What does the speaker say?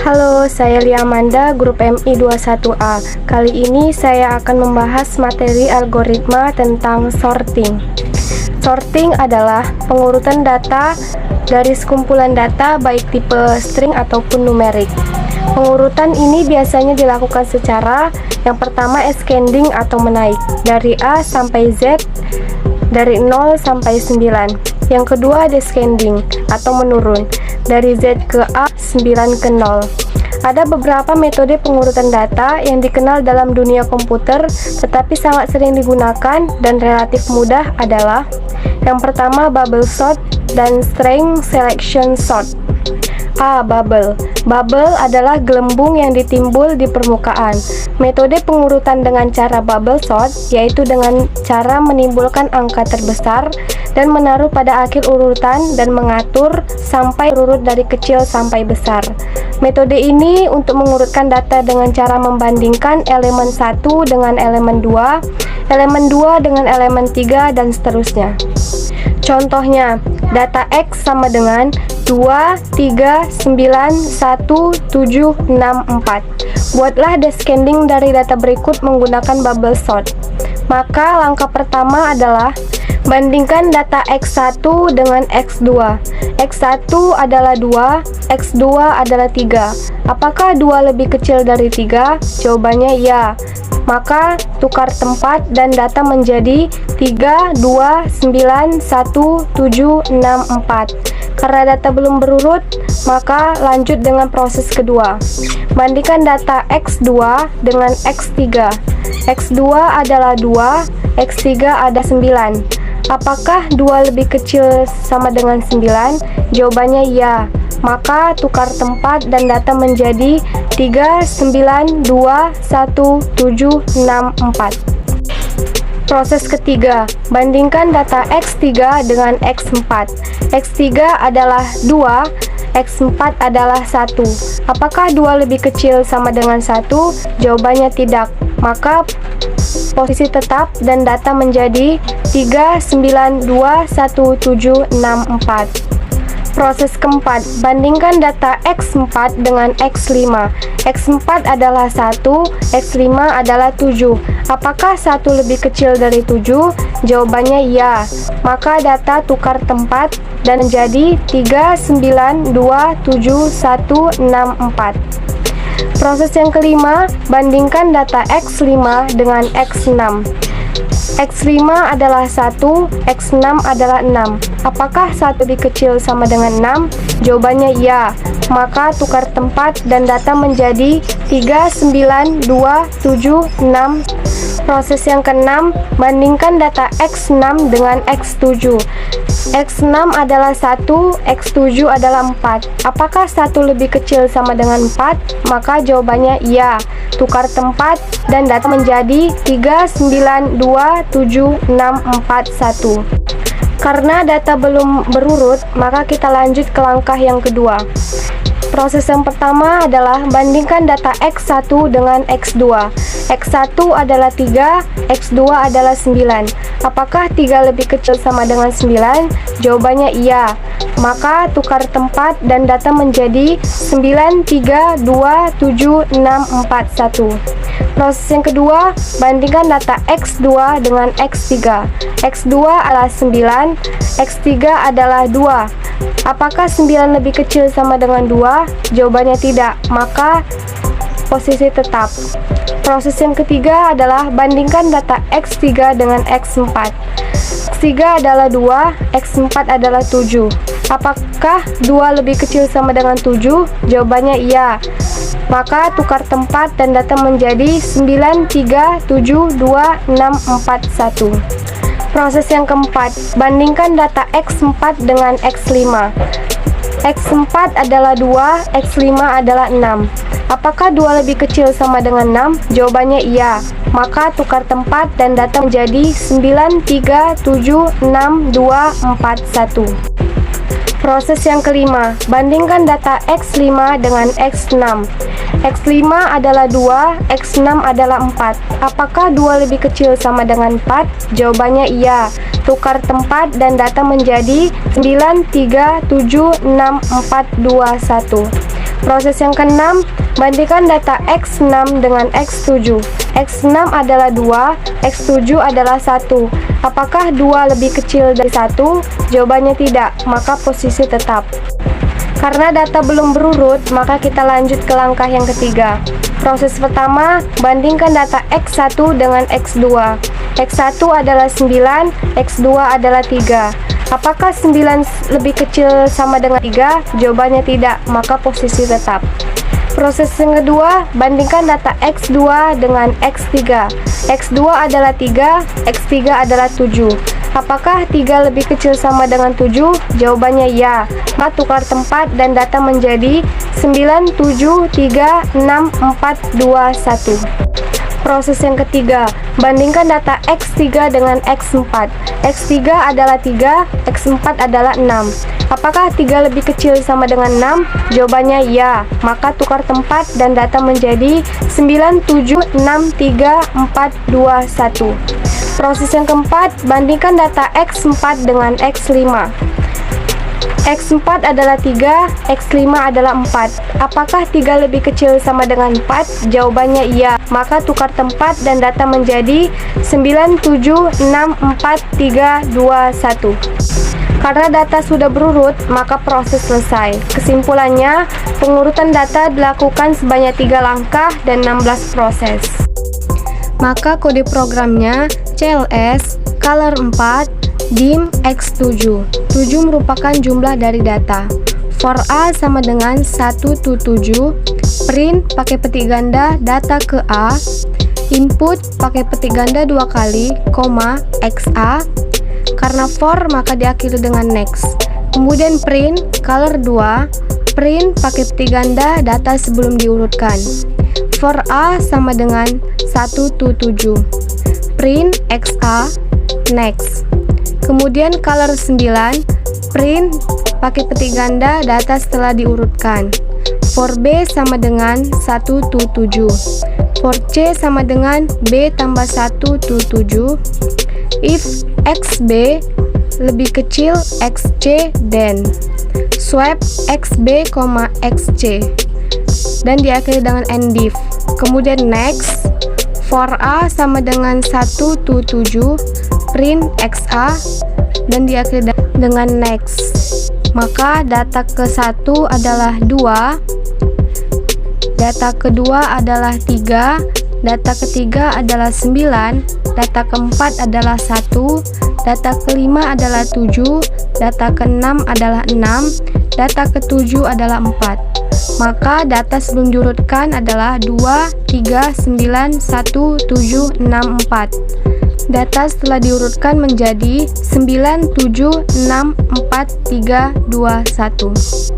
Halo, saya Lia Amanda, grup MI 21A. Kali ini saya akan membahas materi algoritma tentang sorting. Sorting adalah pengurutan data dari sekumpulan data baik tipe string ataupun numerik. Pengurutan ini biasanya dilakukan secara yang pertama ascending atau menaik, dari A sampai Z, dari 0 sampai 9. Yang kedua descending atau menurun, dari Z ke A, 9 ke 0. Ada beberapa metode pengurutan data yang dikenal dalam dunia komputer tetapi sangat sering digunakan dan relatif mudah adalah yang pertama bubble sort dan string selection sort. A. Bubble. Bubble adalah gelembung yang ditimbul di permukaan. Metode pengurutan dengan cara bubble sort yaitu dengan cara menimbulkan angka terbesar dan menaruh pada akhir urutan dan mengatur sampai urut dari kecil sampai besar. Metode ini untuk mengurutkan data dengan cara membandingkan elemen 1 dengan elemen 2, elemen 2 dengan elemen 3, dan seterusnya. Contohnya, data X sama dengan 2, 3, 9, 1, 7, 6, 4. Buatlah descending dari data berikut menggunakan bubble sort. Maka langkah pertama adalah bandingkan data X1 dengan X2. X1 adalah 2, X2 adalah 3. Apakah 2 lebih kecil dari 3? Jawabannya ya. Maka tukar tempat dan data menjadi 3, 2, 9, 1, 7, 6, 4. Karena data belum berurut, maka lanjut dengan proses kedua. Bandingkan data X2 dengan X3. X2 adalah 2, X3 ada 9. Apakah 2 lebih kecil sama dengan 9? Jawabannya ya. Maka tukar tempat dan data menjadi 3, 9, 2, 1, 7, 6, 4. Proses ketiga, bandingkan data X3 dengan X4. X3 adalah 2, X4 adalah 1. Apakah 2 lebih kecil sama dengan 1? Jawabannya tidak. Maka posisi tetap dan data menjadi 3, 9, 2, 1, 7, 6, 4. Proses keempat, bandingkan data X4 dengan X5. X4 adalah 1, X5 adalah 7. Apakah 1 lebih kecil dari 7? Jawabannya ya. Maka data tukar tempat dan menjadi 3, 9, 2, 7, 1, 6, 4. Proses yang kelima, bandingkan data X5 dengan X6. X5 adalah 1, X6 adalah 6. Apakah 1 lebih kecil sama dengan 6? Jawabannya ya. Maka tukar tempat dan data menjadi 3, 9, 2, 7, 6. Proses yang keenam, bandingkan data X6 dengan X7. X6 adalah 1, X7 adalah 4. Apakah 1 lebih kecil sama dengan 4? Maka jawabannya iya. Tukar tempat dan data menjadi 3, 9, 2, 7, 6, 4, 1. Karena data belum berurut, maka kita lanjut ke langkah yang kedua. Proses yang pertama adalah bandingkan data X1 dengan X2. X1 adalah 3, X2 adalah 9. Apakah 3 lebih kecil sama dengan 9? Jawabannya iya. Maka tukar tempat dan data menjadi 9, 3, 2, 7, 6, 4, 1. Proses yang kedua, bandingkan data X2 dengan X3. X2 adalah 9, X3 adalah 2. Apakah 9 lebih kecil sama dengan 2? Jawabannya tidak, maka posisi tetap. Proses yang ketiga adalah bandingkan data X3 dengan X4. X3 adalah 2, X4 adalah 7. Apakah 2 lebih kecil sama dengan 7? Jawabannya iya. Maka tukar tempat dan data menjadi 9, 3, 7, 2, 6, 4, 1. Proses yang keempat, bandingkan data X4 dengan X5. X4 adalah 2, X5 adalah 6. Apakah 2 lebih kecil sama dengan 6? Jawabannya iya. Maka tukar tempat dan data menjadi 9, 3, 7, 6, 2, 4, 1. Proses yang kelima, bandingkan data X5 dengan X6. X5 adalah 2, X6 adalah 4. Apakah 2 lebih kecil sama dengan 4? Jawabannya iya. Tukar tempat dan data menjadi 9, 3, 7, 6, 4, 2, 1. Proses yang keenam, bandingkan data X6 dengan X7. X6 adalah 2, X7 adalah 1. Apakah 2 lebih kecil dari 1? Jawabannya tidak, maka posisi tetap. Karena data belum berurut, maka kita lanjut ke langkah yang ketiga. Proses pertama, bandingkan data X1 dengan X2. X1 adalah 9, X2 adalah 3. Apakah 9 lebih kecil sama dengan 3? Jawabannya tidak, maka posisi tetap. Proses yang kedua, bandingkan data X2 dengan X3. X2 adalah 3, X3 adalah 7. Apakah 3 lebih kecil sama dengan 7? Jawabannya ya, maka tukar tempat dan data menjadi 9, 7, 3, 6, 4, 2, 1. Proses yang ketiga, bandingkan data X3 dengan X4. X3 adalah 3, X4 adalah 6. Apakah 3 lebih kecil sama dengan 6? Jawabannya ya, maka tukar tempat dan data menjadi 9, 7, 6, 3, 4, 2, 1. Proses yang keempat, bandingkan data X4 dengan X5. X4 adalah 3, X5 adalah 4. Apakah 3 lebih kecil sama dengan 4? Jawabannya iya, maka tukar tempat dan data menjadi 9, 7, 6, 4, 3, 2, 1. Karena data sudah berurut, maka proses selesai. Kesimpulannya, pengurutan data dilakukan sebanyak 3 langkah dan 16 proses. Maka kode programnya CLS, color 4, dim X7. 7 merupakan jumlah dari data. For A sama dengan 1 to 7. Print pakai petik ganda data ke A. Input pakai petik ganda 2 kali, koma, XA. Karena for maka diakhiri dengan next. Kemudian print color 2. Print pakai petik ganda data sebelum diurutkan. For A sama dengan 1 to 7. Print XA, next. Kemudian color 9, print pakai petik ganda data setelah diurutkan. For B sama dengan 1 to 7. For C sama dengan B tambah 1 to 7. If XB lebih kecil XC, then swap XB, XC dan diakhiri dengan endif. Kemudian next. For A sama dengan 1 to 7. Print XA dan diakhiri dengan next. Maka data ke-1 adalah 2, data kedua adalah 3, data ketiga adalah 9, data keempat adalah 1, data kelima adalah 7, data keenam adalah 6, data ketujuh adalah 4. Maka data sebelum diurutkan adalah 2, 3, 9, 1, 7, 6, 4. Data setelah diurutkan menjadi 9, 7, 6, 4, 3, 2, 1.